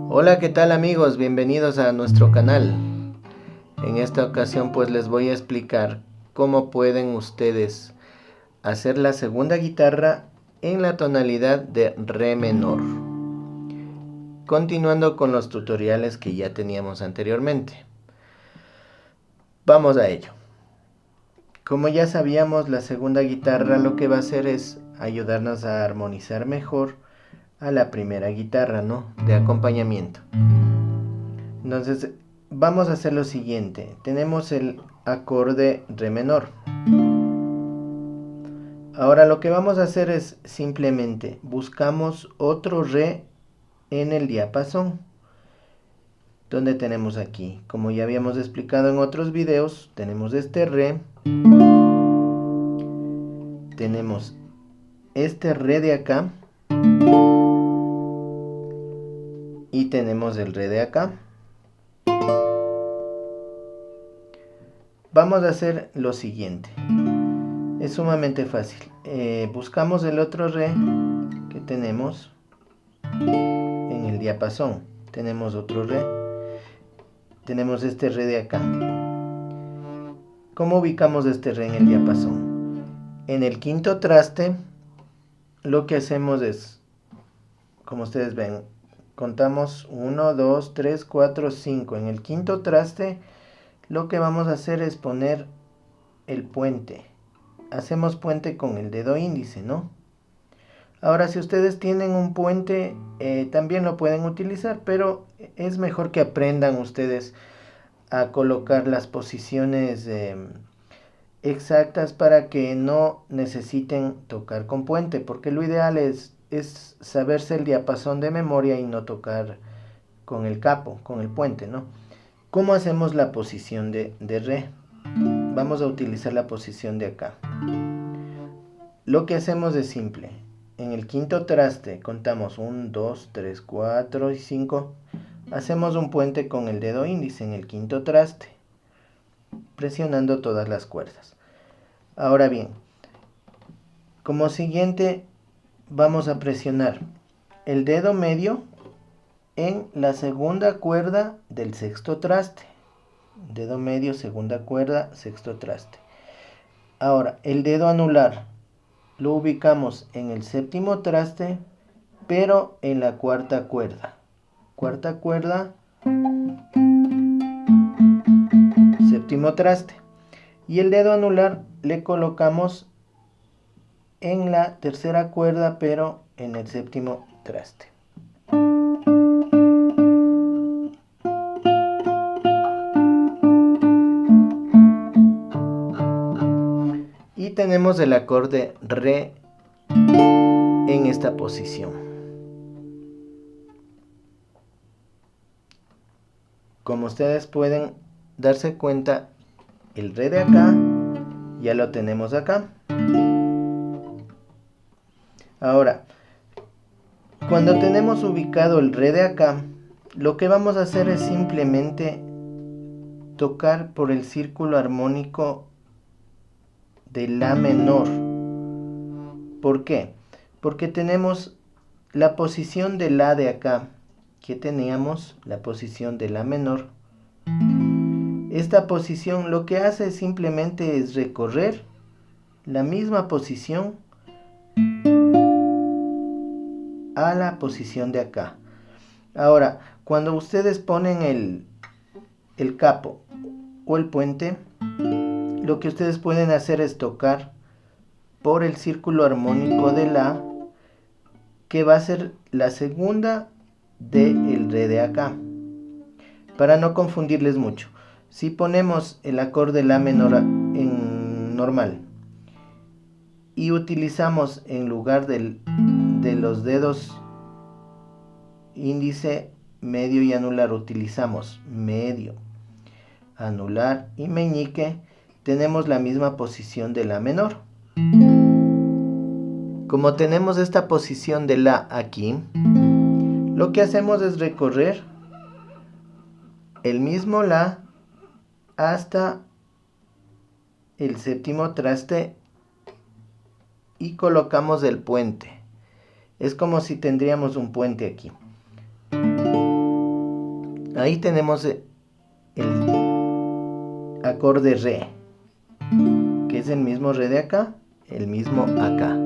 Hola, ¿qué tal amigos? Bienvenidos a nuestro canal. En esta ocasión pues les voy a explicar cómo pueden ustedes hacer la segunda guitarra en la tonalidad de re menor. Continuando con los tutoriales que ya teníamos anteriormente. Vamos a ello. Como ya sabíamos, la segunda guitarra lo que va a hacer es ayudarnos a armonizar mejor a la primera guitarra, ¿no? De acompañamiento. Entonces, vamos a hacer lo siguiente. Tenemos el acorde re menor. Ahora lo que vamos a hacer es simplemente buscamos otro re en el diapasón. Donde tenemos aquí, como ya habíamos explicado en otros videos, tenemos este re. Tenemos este re de acá. Y tenemos el re de acá. Vamos a hacer lo siguiente. Es sumamente fácil. Buscamos el otro re que tenemos en el diapasón. Tenemos otro re. Tenemos este re de acá. ¿Cómo ubicamos este re en el diapasón? En el quinto traste, lo que hacemos es, como ustedes ven, contamos 1, 2, 3, 4, 5. En el quinto traste, lo que vamos a hacer es poner el puente. Hacemos puente con el dedo índice, ¿no? Ahora, si ustedes tienen un puente, también lo pueden utilizar, pero es mejor que aprendan ustedes a colocar las posiciones exactas para que no necesiten tocar con puente, porque lo ideal es saberse el diapasón de memoria y no tocar con el capo, con el puente, ¿no? ¿Cómo hacemos la posición de re? Vamos a utilizar la posición de acá. Lo que hacemos es simple. En el quinto traste contamos 1, 2, 3, 4 y 5. Hacemos un puente con el dedo índice en el quinto traste, presionando todas las cuerdas. Ahora bien, como siguiente vamos a presionar el dedo medio en la segunda cuerda del sexto traste. Dedo medio, segunda cuerda, sexto traste. Ahora, el dedo anular lo ubicamos en el séptimo traste, pero en la cuarta cuerda. Cuarta cuerda, séptimo traste. Y el dedo anular le colocamos en la tercera cuerda, pero en el séptimo traste. Y tenemos el acorde re en esta posición. Como ustedes pueden darse cuenta, el re de acá ya lo tenemos acá. Ahora, cuando tenemos ubicado el re de acá, lo que vamos a hacer es simplemente tocar por el círculo armónico de la menor. ¿Por qué? Porque tenemos la posición de la de acá, que teníamos la posición de la menor. Esta posición lo que hace simplemente es recorrer la misma posición a la posición de acá. Ahora, cuando ustedes ponen el capo o el puente, lo que ustedes pueden hacer es tocar por el círculo armónico de la, que va a ser la segunda del re de acá. Para no confundirles mucho, si ponemos el acorde la menor en normal y utilizamos en lugar de los dedos índice, medio y anular, utilizamos medio, anular y meñique, tenemos la misma posición de la menor. Como tenemos esta posición de la aquí, lo que hacemos es recorrer el mismo la hasta el séptimo traste y colocamos el puente. Es como si tendríamos un puente aquí. Ahí tenemos el acorde re, que es el mismo re de acá, el mismo acá.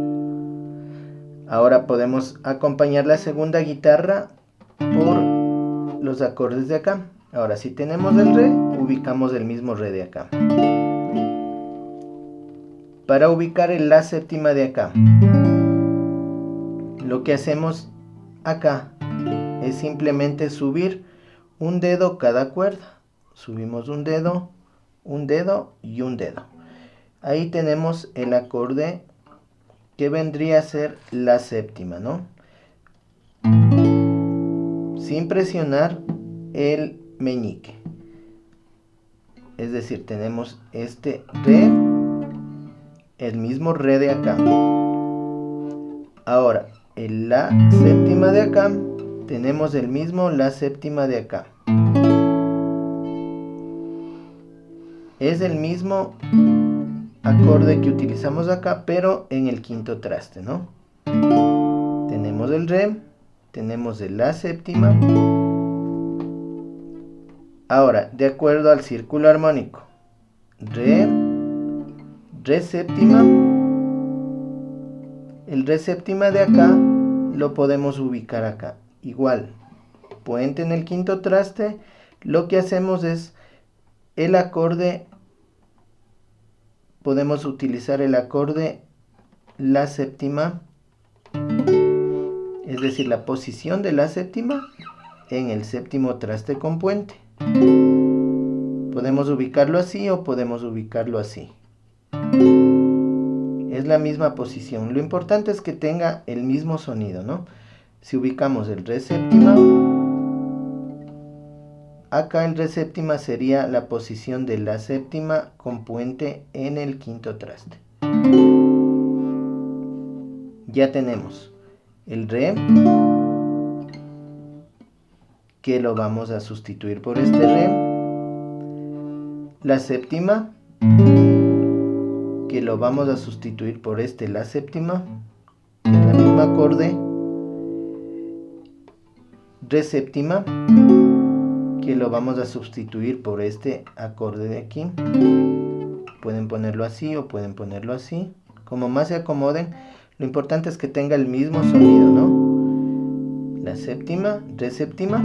Ahora podemos acompañar la segunda guitarra por los acordes de acá. Ahora, si tenemos el re, ubicamos el mismo re de acá. Para ubicar el la séptima de acá, lo que hacemos acá es simplemente subir un dedo cada cuerda. Subimos un dedo y un dedo. Ahí tenemos el acorde que vendría a ser la séptima, ¿no? Sin presionar el meñique. Es decir, tenemos este re, el mismo re de acá. Ahora, en la séptima de acá, tenemos el mismo la séptima de acá. Es el mismo acorde que utilizamos acá, pero en el quinto traste, ¿no? Tenemos el re, tenemos el la séptima. Ahora, de acuerdo al círculo armónico, re, re séptima. El re séptima de acá lo podemos ubicar acá. Igual, puente en el quinto traste, lo que hacemos es el acorde, podemos utilizar el acorde la séptima, es decir, la posición de la séptima en el séptimo traste con puente. Podemos ubicarlo así o podemos ubicarlo así. Es la misma posición. Lo importante es que tenga el mismo sonido, ¿no? Si ubicamos el re séptima, acá el re séptima sería la posición de la séptima con puente en el quinto traste. Ya tenemos el re, que lo vamos a sustituir por este re, la séptima, que lo vamos a sustituir por este la séptima, que es el mismo acorde, re séptima, que lo vamos a sustituir por este acorde de aquí. Pueden ponerlo así o pueden ponerlo así, como más se acomoden. Lo importante es que tenga el mismo sonido, ¿no? La séptima, re séptima,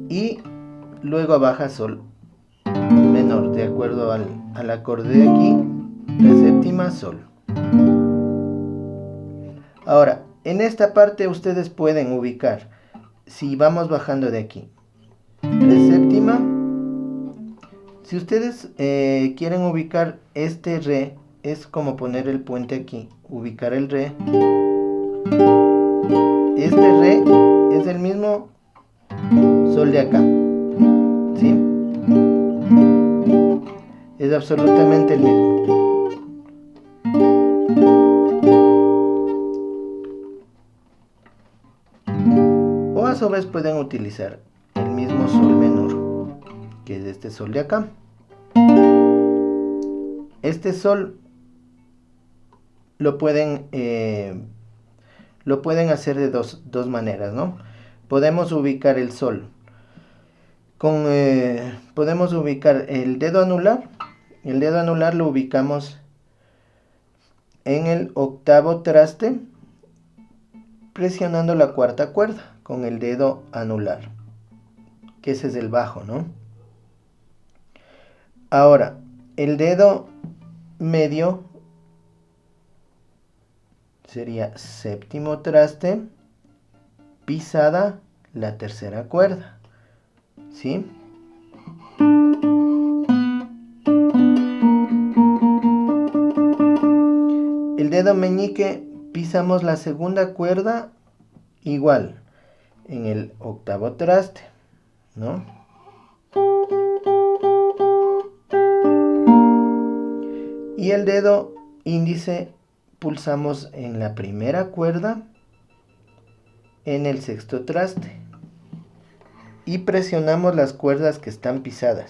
y luego baja sol menor, de acuerdo al acorde de aquí, re séptima, sol. Ahora, en esta parte ustedes pueden ubicar, si vamos bajando de aquí, re séptima, si ustedes quieren ubicar este re, es como poner el puente aquí, ubicar el re. Este re es el mismo sol de acá, ¿sí? Es absolutamente el mismo. O a su vez pueden utilizar el mismo sol menor, que es este sol de acá. Este sol lo pueden hacer de dos maneras, ¿no? Podemos ubicar el sol podemos ubicar el dedo anular. El dedo anular lo ubicamos en el octavo traste, presionando la cuarta cuerda con el dedo anular, que ese es el bajo, ¿no? Ahora, el dedo medio sería séptimo traste, pisada la tercera cuerda, ¿sí? El dedo meñique pisamos la segunda cuerda igual en el octavo traste, ¿no? Y el dedo índice pulsamos en la primera cuerda en el sexto traste y presionamos las cuerdas que están pisadas.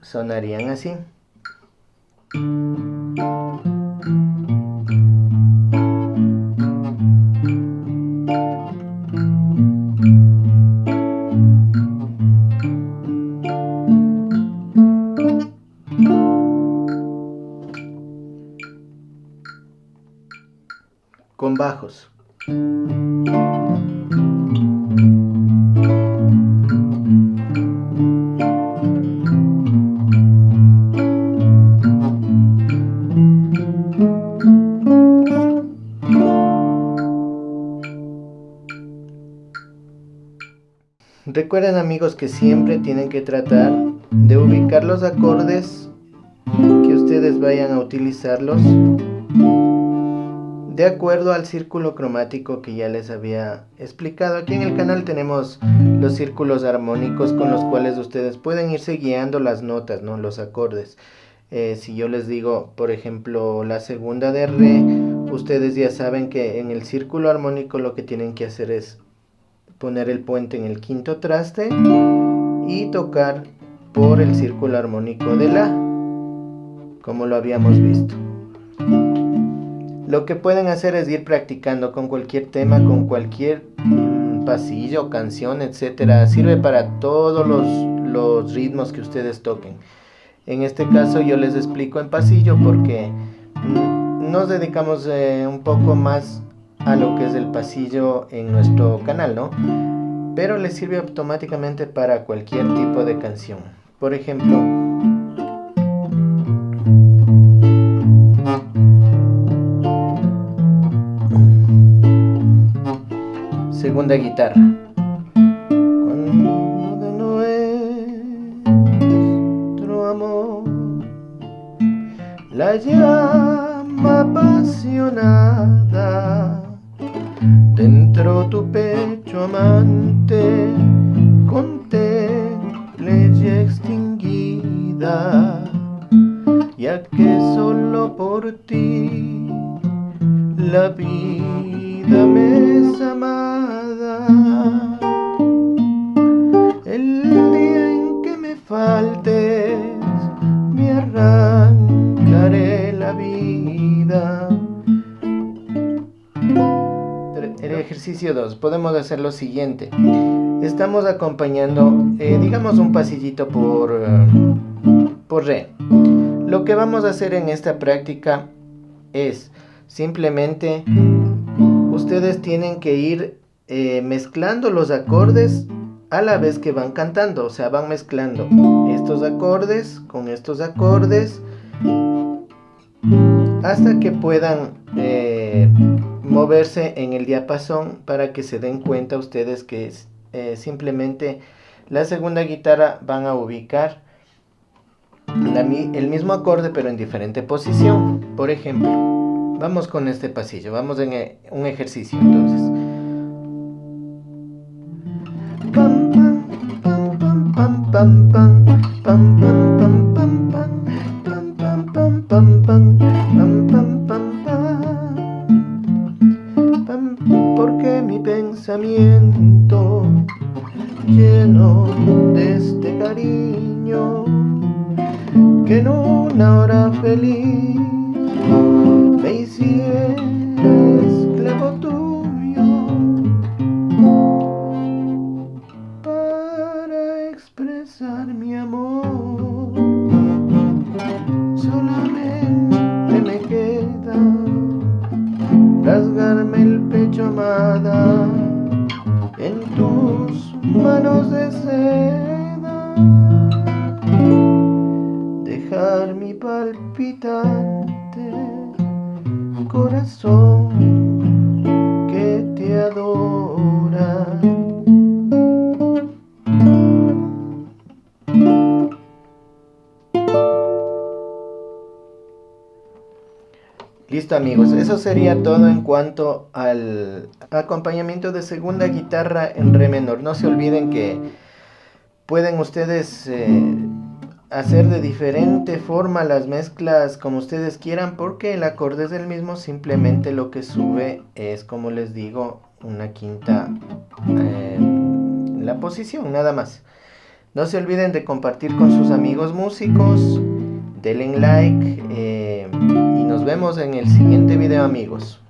sonarían así. Con bajos. Recuerden, amigos, que siempre tienen que tratar de ubicar los acordes que ustedes vayan a utilizarlos de acuerdo al círculo cromático que ya les había explicado. Aquí en el canal tenemos los círculos armónicos con los cuales ustedes pueden irse guiando las notas, ¿no? Los acordes. Si yo les digo, por ejemplo, la segunda de re, ustedes ya saben que en el círculo armónico lo que tienen que hacer es poner el puente en el quinto traste y tocar por el círculo armónico de la, como lo habíamos visto. Lo que pueden hacer es ir practicando con cualquier tema, con cualquier pasillo, canción, etcétera. Sirve para todos los ritmos que ustedes toquen. En este caso yo les explico en pasillo porque nos dedicamos un poco más a lo que es el pasillo en nuestro canal, ¿no? Pero les sirve automáticamente para cualquier tipo de canción. Por ejemplo, segunda guitarra. Cuando de nuestro amor la llama apasionada dentro tu pecho amante contemple ya extinguida, ya que solo por ti la vida me es amada. El día en que me faltes me arrancaré la vida. El ejercicio 2, podemos hacer lo siguiente. Estamos acompañando, digamos, un pasillito por re. Lo que vamos a hacer en esta práctica es simplemente ustedes tienen que ir mezclando los acordes a la vez que van cantando. O sea, van mezclando estos acordes con estos acordes hasta que puedan moverse en el diapasón, para que se den cuenta ustedes que simplemente la segunda guitarra van a ubicar el mismo acorde pero en diferente posición. Por ejemplo, vamos con este pasillo, vamos en un ejercicio entonces. Pam pam pam pam pam pam pam pam pam pam pam pam pam pam pam pam pam, porque mi pensamiento lleno de este cariño que en una hora feliz me hiciera esclavo tuyo, para expresar mi amor solamente me queda rasgarme el pecho, amada, en tus manos de seda, dejar mi palpitante corazón que te adora. Listo, amigos, eso sería todo en cuanto al acompañamiento de segunda guitarra en re menor. No se olviden que pueden ustedes hacer de diferente forma las mezclas como ustedes quieran, porque el acorde es el mismo, simplemente lo que sube es, como les digo, una quinta la posición, nada más. No se olviden de compartir con sus amigos músicos. Denle like y nos vemos en el siguiente video, amigos.